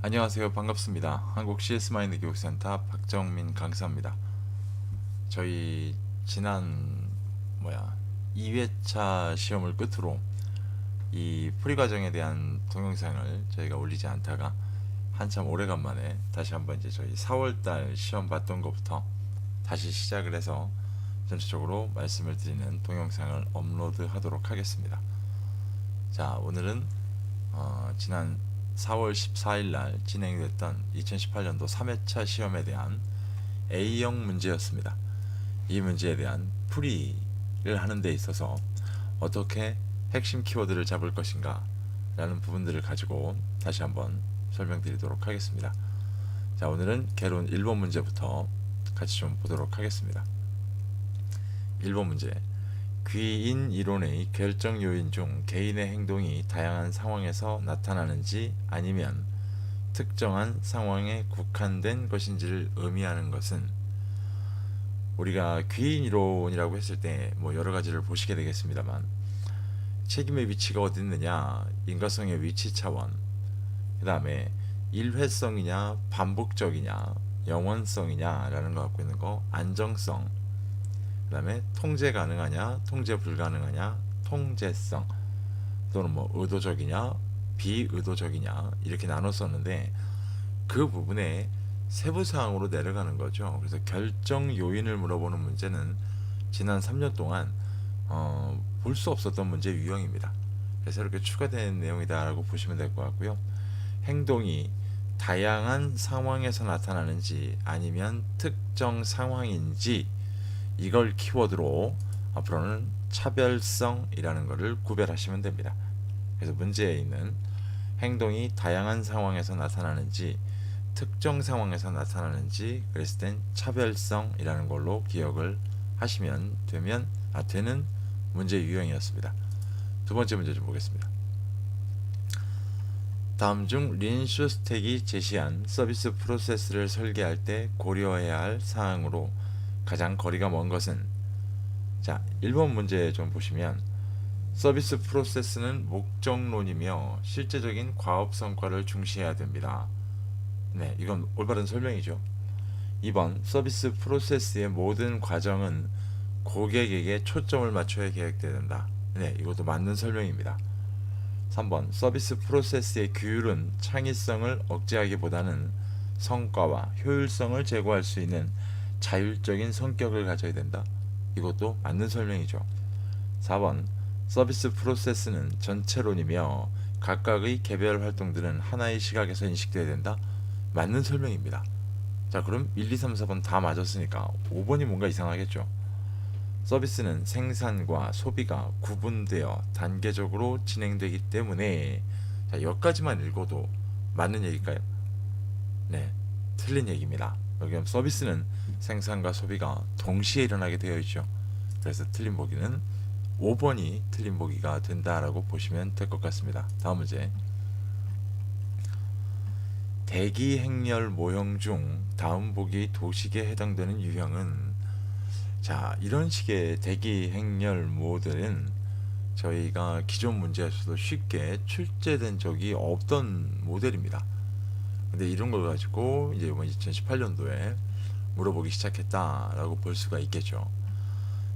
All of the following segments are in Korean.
안녕하세요. 반갑습니다. 한국 CS마인드 교육센터 박정민 강사입니다. 저희 지난 2회차 시험을 끝으로 이 풀이 과정에 대한 동영상을 저희가 올리지 않다가 한참 오래간만에 다시 한번 이제 저희 4월달 시험 봤던 것부터 다시 시작을 해서 전체적으로 말씀을 드리는 동영상을 업로드하도록 하겠습니다. 자, 오늘은 지난 4월 14일 날 진행됐던 2018년도 3회차 시험에 대한 A형 문제였습니다. 이 문제에 대한 풀이를 하는 데 있어서 어떻게 핵심 키워드를 잡을 것인가 라는 부분들을 가지고 다시 한번 설명드리도록 하겠습니다. 자, 오늘은 개론 1번 문제부터 같이 좀 보도록 하겠습니다. 1번 문제, 귀인 이론의 결정 요인 중 개인의 행동이 다양한 상황에서 나타나는지 아니면 특정한 상황에 국한된 것인지를 의미하는 것은, 우리가 귀인 이론이라고 했을 때 여러 가지를 보시게 되겠습니다만, 책임의 위치가 어디 있느냐, 인과성의 위치 차원, 그 다음에 일회성이냐 반복적이냐 영원성이냐 라는 거 갖고 있는 거, 안정성, 그 다음에 통제 가능하냐 통제 불가능하냐 통제성, 또는 의도적이냐 비의도적이냐 이렇게 나눴었는데, 그 부분에 세부사항으로 내려가는 거죠. 그래서 결정 요인을 물어보는 문제는 지난 3년 동안 볼 수 없었던 문제 유형입니다. 그래서 이렇게 추가된 내용이다라고 보시면 될 것 같고요. 행동이 다양한 상황에서 나타나는지 아니면 특정 상황인지, 이걸 키워드로 앞으로는 차별성이라는 것을 구별하시면 됩니다. 그래서 문제에 있는 행동이 다양한 상황에서 나타나는지 특정 상황에서 나타나는지 그랬을 땐 차별성이라는 걸로 기억을 하시면 되는 문제 유형이었습니다. 두 번째 문제 좀 보겠습니다. 다음 중 린슈스텍이 제시한 서비스 프로세스를 설계할 때 고려해야 할 사항으로 가장 거리가 먼 것은? 자, 1번 문제 좀 보시면 서비스 프로세스는 목적론이며 실제적인 과업 성과를 중시해야 됩니다. 네, 이건 올바른 설명이죠. 2번 서비스 프로세스의 모든 과정은 고객에게 초점을 맞춰야 계획돼야 된다. 네, 이것도 맞는 설명입니다. 3번 서비스 프로세스의 규율은 창의성을 억제하기보다는 성과와 효율성을 제고할 수 있는 자율적인 성격을 가져야 된다. 이것도 맞는 설명이죠. 4번 서비스 프로세스는 전체론이며 각각의 개별 활동들은 하나의 시각에서 인식돼야 된다. 맞는 설명입니다. 자, 그럼 1, 2, 3, 4번 다 맞았으니까 5번이 뭔가 이상하겠죠. 서비스는 생산과 소비가 구분되어 단계적으로 진행되기 때문에, 자, 여기까지만 읽어도 맞는 얘기일까요? 네, 틀린 얘기입니다. 여기 서비스는 생산과 소비가 동시에 일어나게 되어 있죠. 그래서 틀린 보기는 5번이 틀린 보기가 된다라고 보시면 될 것 같습니다. 다음 문제. 대기 행렬 모형 중 다음 보기 도식에 해당되는 유형은? 자, 이런 식의 대기 행렬 모델은 저희가 기존 문제에서도 쉽게 출제된 적이 없던 모델입니다. 근데 이런 걸 가지고 이제 이번 2018년도에 물어보기 시작했다라고 볼 수가 있겠죠.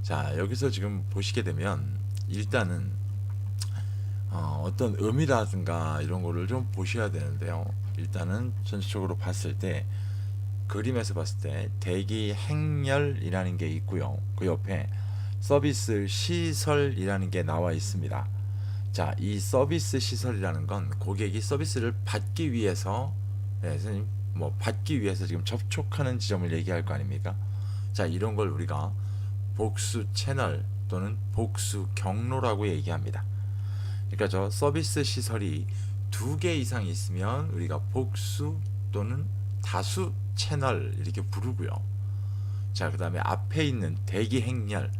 자, 여기서 지금 보시게 되면 일단은 어떤 의미라든가 이런 거를 좀 보셔야 되는데요. 일단은 전체적으로 봤을 때, 그림에서 봤을 때 대기 행렬이라는 게 있고요. 그 옆에 서비스 시설이라는 게 나와 있습니다. 자, 이 서비스 시설이라는 건 고객이 서비스를 받기 위해서, 네, 선생님, 받기 위해서 지금 접촉하는 지점을 얘기할 거 아닙니까? 자, 이런 걸 우리가 복수 채널 또는 복수 경로라고 얘기합니다. 그러니까 저 서비스 시설이 2개 이상 있으면 우리가 복수 또는 다수 채널 이렇게 부르고요. 자, 그 다음에 앞에 있는 대기 행렬,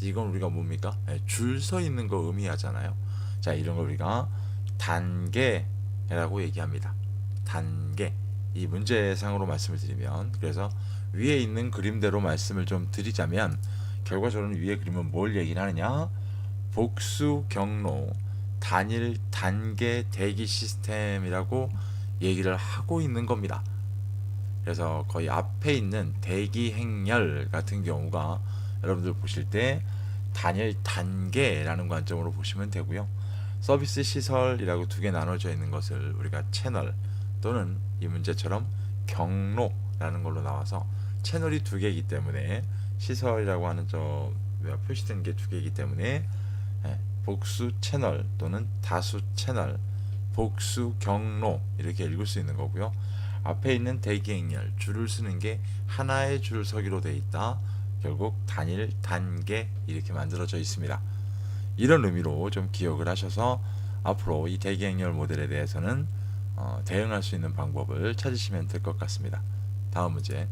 이건 우리가 뭡니까? 줄 서 있는 거 의미하잖아요. 자, 이런 걸 우리가 단계라고 얘기합니다. 단계. 이 문제상으로 말씀을 드리면, 그래서 위에 있는 그림대로 말씀을 좀 드리자면, 결과적으로 위에 그림은 뭘 얘기를 하느냐? 복수 경로, 단일 단계 대기 시스템이라고 얘기를 하고 있는 겁니다. 그래서 거의 앞에 있는 대기 행렬 같은 경우가 여러분들 보실 때 단일 단계라는 관점으로 보시면 되고요. 서비스 시설이라고 두 개 나눠져 있는 것을 우리가 채널 또는 이 문제처럼 경로라는 걸로 나와서 채널이 두 개이기 때문에 시설이라고 하는 저 표시된 게 두 개이기 때문에 복수 채널 또는 다수 채널, 복수 경로 이렇게 읽을 수 있는 거고요. 앞에 있는 대기행렬 줄을 쓰는 게 하나의 줄 서기로 되어 있다. 결국 단일 단계 이렇게 만들어져 있습니다. 이런 의미로 좀 기억을 하셔서 앞으로 이 대기행렬 모델에 대해서는 대응할 수 있는 방법을 찾으시면 될 것 같습니다. 다음 문제.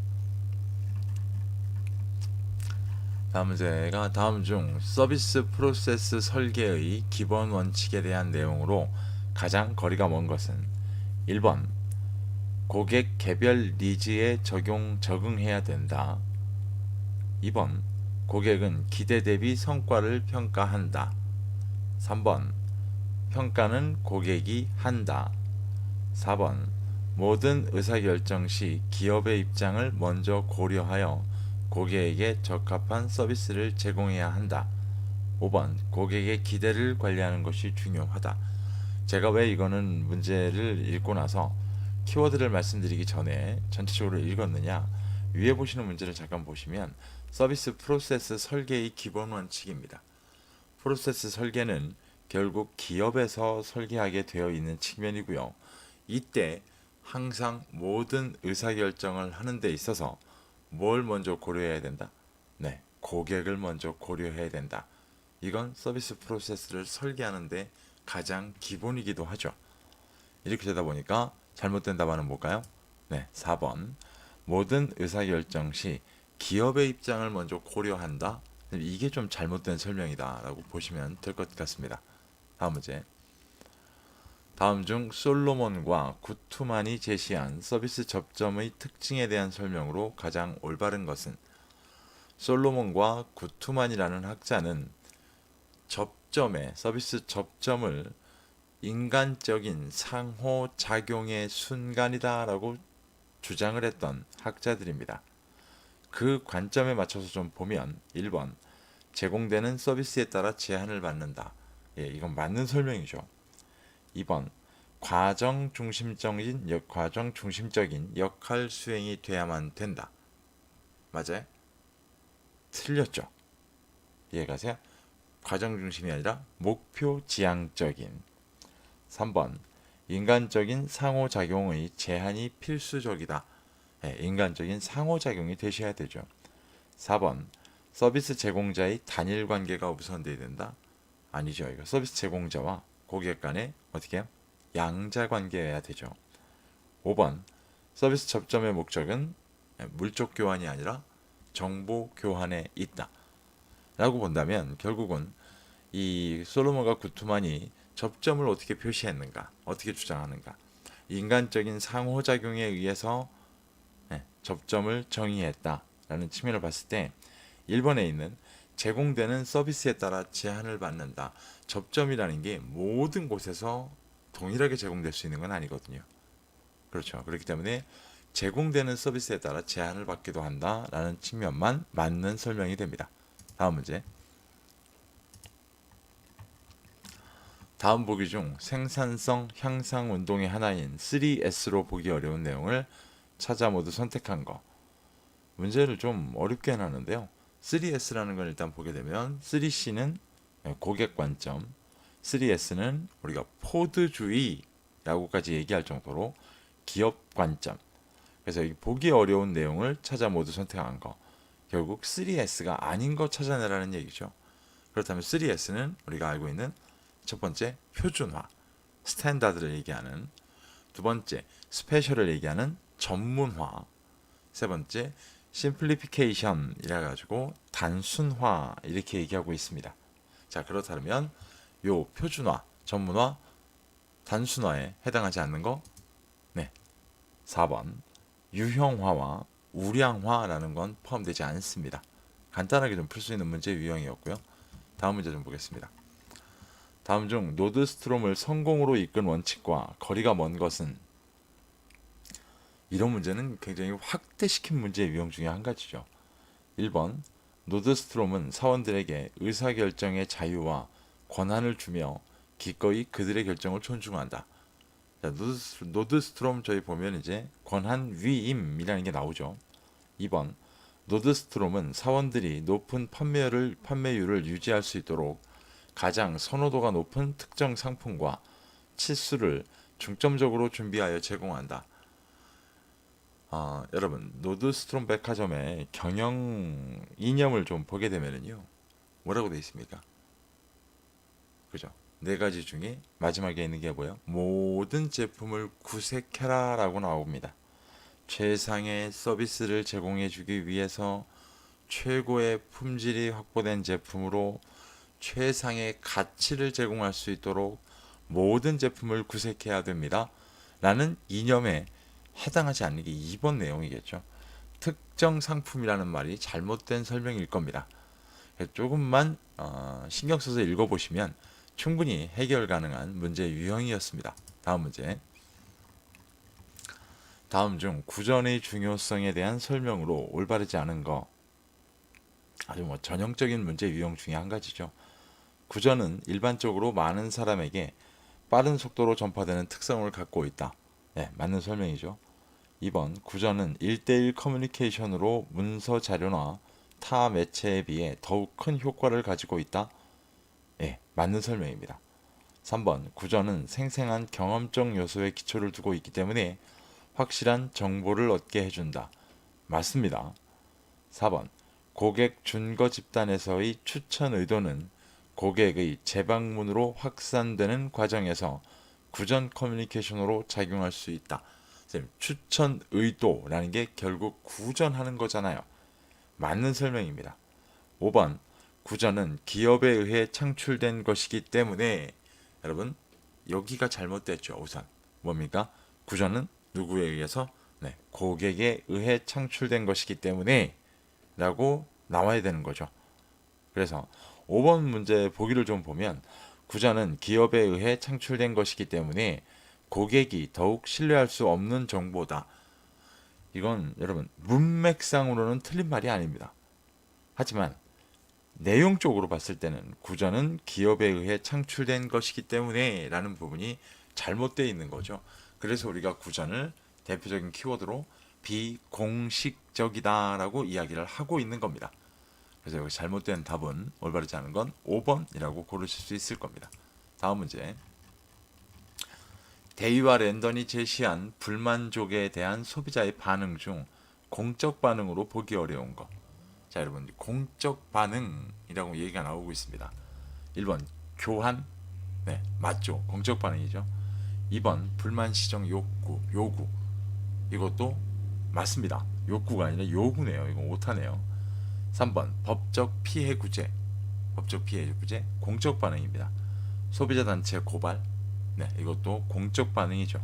다음 문제가 다음 중 서비스 프로세스 설계의 기본 원칙에 대한 내용으로 가장 거리가 먼 것은 1번 고객 개별 니즈에 적응해야 된다. 2번 고객은 기대 대비 성과를 평가한다. 3번 평가는 고객이 한다. 4번 모든 의사결정 시 기업의 입장을 먼저 고려하여 고객에게 적합한 서비스를 제공해야 한다. 5번 고객의 기대를 관리하는 것이 중요하다. 제가 왜 이거는 문제를 읽고 나서 키워드를 말씀드리기 전에 전체적으로 읽었느냐, 위에 보시는 문제를 잠깐 보시면 서비스 프로세스 설계의 기본 원칙입니다. 프로세스 설계는 결국 기업에서 설계하게 되어 있는 측면이고요. 이때 항상 모든 의사결정을 하는 데 있어서 뭘 먼저 고려해야 된다? 네, 고객을 먼저 고려해야 된다. 이건 서비스 프로세스를 설계하는데 가장 기본이기도 하죠. 이렇게 되다 보니까 잘못된 답안은 뭘까요? 네, 4번. 모든 의사결정 시 기업의 입장을 먼저 고려한다. 이게 좀 잘못된 설명이다 라고 보시면 될 것 같습니다. 다음 문제. 다음 중 솔로몬과 구투만이 제시한 서비스 접점의 특징에 대한 설명으로 가장 올바른 것은? 솔로몬과 구투만이라는 학자는 서비스 접점을 인간적인 상호작용의 순간이다라고 주장을 했던 학자들입니다. 그 관점에 맞춰서 좀 보면 1번 제공되는 서비스에 따라 제한을 받는다. 예, 이건 맞는 설명이죠. 2번 과정 중심적인 역할 수행이 돼야만 된다. 맞아요? 틀렸죠. 이해가세요? 과정 중심이 아니라 목표 지향적인. 3번 인간적인 상호작용의 제한이 필수적이다. 네, 인간적인 상호작용이 되셔야 되죠. 4번 서비스 제공자의 단일 관계가 우선돼야 된다. 아니죠. 이거 서비스 제공자와 고객 간에 어떻게 해요? 양자 관계여야 되죠. 5번 서비스 접점의 목적은 물적 교환이 아니라 정보 교환에 있다. 라고 본다면 결국은 이 솔로몬과 구투만이 접점을 어떻게 표시했는가, 어떻게 주장하는가, 인간적인 상호작용에 의해서 접점을 정의했다라는 측면을 봤을 때 1번에 있는 제공되는 서비스에 따라 제한을 받는다. 접점이라는 게 모든 곳에서 동일하게 제공될 수 있는 건 아니거든요. 그렇죠. 그렇기 때문에 제공되는 서비스에 따라 제한을 받기도 한다라는 측면만 맞는 설명이 됩니다. 다음 문제. 다음 보기 중 생산성 향상 운동의 하나인 3S로 보기 어려운 내용을 찾아 모두 선택한 거. 문제를 좀 어렵게 해놨는데요. 3S라는 걸 일단 보게 되면 3C는 고객 관점, 3S는 우리가 포드주의라고까지 얘기할 정도로 기업 관점. 그래서 이 보기 어려운 내용을 찾아 모두 선택한 거. 결국 3S가 아닌 거 찾아내라는 얘기죠. 그렇다면 3S는 우리가 알고 있는 첫 번째 표준화, 스탠다드를 얘기하는, 두 번째 스페셜을 얘기하는 전문화, 세 번째 심플리피케이션 이래 가지고 단순화 이렇게 얘기하고 있습니다. 자, 그렇다면 요 표준화, 전문화, 단순화에 해당하지 않는 거? 네. 4번 유형화와 우량화라는 건 포함되지 않습니다. 간단하게 좀 풀 수 있는 문제 유형이었고요. 다음 문제 좀 보겠습니다. 다음 중 노드스트롬을 성공으로 이끈 원칙과 거리가 먼 것은? 이런 문제는 굉장히 확대시킨 문제의 유형 중에 한 가지죠. 1번 노드스트롬은 사원들에게 의사결정의 자유와 권한을 주며 기꺼이 그들의 결정을 존중한다. 자, 노드스트롬 저희 보면 이제 권한 위임이라는 게 나오죠. 2번 노드스트롬은 사원들이 높은 판매율을 유지할 수 있도록 가장 선호도가 높은 특정 상품과 치수를 중점적으로 준비하여 제공한다. 여러분 노드스트롬 백화점의 경영 이념을 좀 보게 되면은요 뭐라고 되어 있습니까? 그죠? 네 가지 중에 마지막에 있는 게 뭐예요? 모든 제품을 구색해라라고 나옵니다. 최상의 서비스를 제공해주기 위해서 최고의 품질이 확보된 제품으로 최상의 가치를 제공할 수 있도록 모든 제품을 구색해야 됩니다. 라는 이념에 해당하지 않는 게 2번 내용이겠죠. 특정 상품이라는 말이 잘못된 설명일 겁니다. 조금만 신경 써서 읽어보시면 충분히 해결 가능한 문제 유형이었습니다. 다음 문제. 다음 중 구전의 중요성에 대한 설명으로 올바르지 않은 거. 아주 전형적인 문제 유형 중에 한 가지죠. 구전은 일반적으로 많은 사람에게 빠른 속도로 전파되는 특성을 갖고 있다. 네, 맞는 설명이죠. 2번 구전은 1대1 커뮤니케이션으로 문서 자료나 타 매체에 비해 더욱 큰 효과를 가지고 있다. 네, 맞는 설명입니다. 3번 구전은 생생한 경험적 요소에 기초를 두고 있기 때문에 확실한 정보를 얻게 해준다. 맞습니다. 4번 고객 준거 집단에서의 추천 의도는 고객의 재방문으로 확산되는 과정에서 구전 커뮤니케이션으로 작용할 수 있다. 추천 의도라는 게 결국 구전하는 거잖아요. 맞는 설명입니다. 5번 구전은 기업에 의해 창출된 것이기 때문에 여러분 여기가 잘못됐죠. 우선 뭡니까? 구전은 누구에 의해서? 네, 고객에 의해 창출된 것이기 때문에 라고 나와야 되는 거죠. 그래서 5번 문제 보기를 좀 보면 구전은 기업에 의해 창출된 것이기 때문에 고객이 더욱 신뢰할 수 없는 정보다. 이건 여러분 문맥상으로는 틀린 말이 아닙니다. 하지만 내용적으로 봤을 때는 구전은 기업에 의해 창출된 것이기 때문에 라는 부분이 잘못되어 있는 거죠. 그래서 우리가 구전을 대표적인 키워드로 비공식적이다 라고 이야기를 하고 있는 겁니다. 그래서 여기 잘못된 답은 올바르지 않은 건 5번이라고 고르실 수 있을 겁니다. 다음 문제. 데이와 랜던이 제시한 불만족에 대한 소비자의 반응 중 공적 반응으로 보기 어려운 거. 자, 여러분 공적 반응이라고 얘기가 나오고 있습니다. 1번 교환. 네, 맞죠. 공적 반응이죠. 2번 불만 시정 요구. 이것도 맞습니다. 욕구가 아니라 요구네요. 이건 오타네요. 3번 법적 피해 구제. 공적 반응입니다. 소비자 단체 고발. 네, 이것도 공적 반응이죠.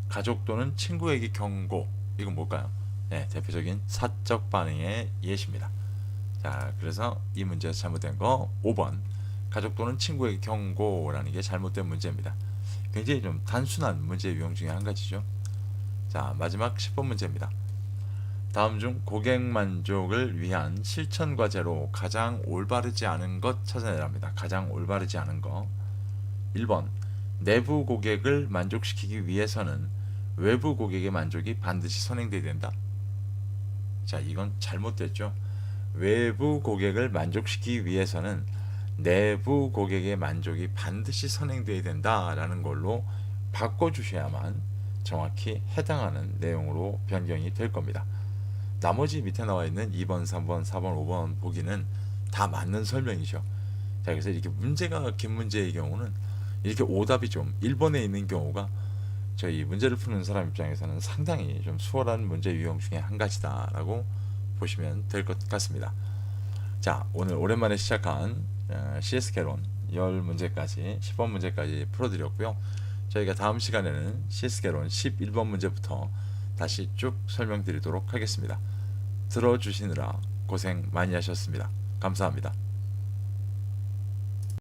가족 또는 친구에게 경고. 이건 뭘까요? 네, 대표적인 사적 반응의 예시입니다. 자, 그래서 이 문제에서 잘못된 거 5번 가족 또는 친구에게 경고라는 게 잘못된 문제입니다. 굉장히 좀 단순한 문제 유형 중에 한 가지죠. 자, 마지막 10번 문제입니다. 다음 중 고객 만족을 위한 실천 과제로 가장 올바르지 않은 것 찾아내랍니다. 가장 올바르지 않은 거. 1번 내부 고객을 만족시키기 위해서는 외부 고객의 만족이 반드시 선행돼야 된다. 자, 이건 잘못됐죠. 외부 고객을 만족시키기 위해서는 내부 고객의 만족이 반드시 선행돼야 된다라는 걸로 바꿔주셔야만 정확히 해당하는 내용으로 변경이 될 겁니다. 나머지 밑에 나와 있는 2번, 3번, 4번, 5번 보기는 다 맞는 설명이죠. 자, 그래서 이렇게 문제가 긴 문제의 경우는 이렇게 오답이 좀 1번에 있는 경우가 저희 문제를 푸는 사람 입장에서는 상당히 좀 수월한 문제 유형 중에 한 가지다라고 보시면 될 것 같습니다. 자, 오늘 오랜만에 시작한 CS 개론 10문제까지 10번 문제까지 풀어드렸고요. 저희가 다음 시간에는 CS 개론 11번 문제부터 다시 쭉 설명드리도록 하겠습니다. 들어주시느라 고생 많이 하셨습니다. 감사합니다.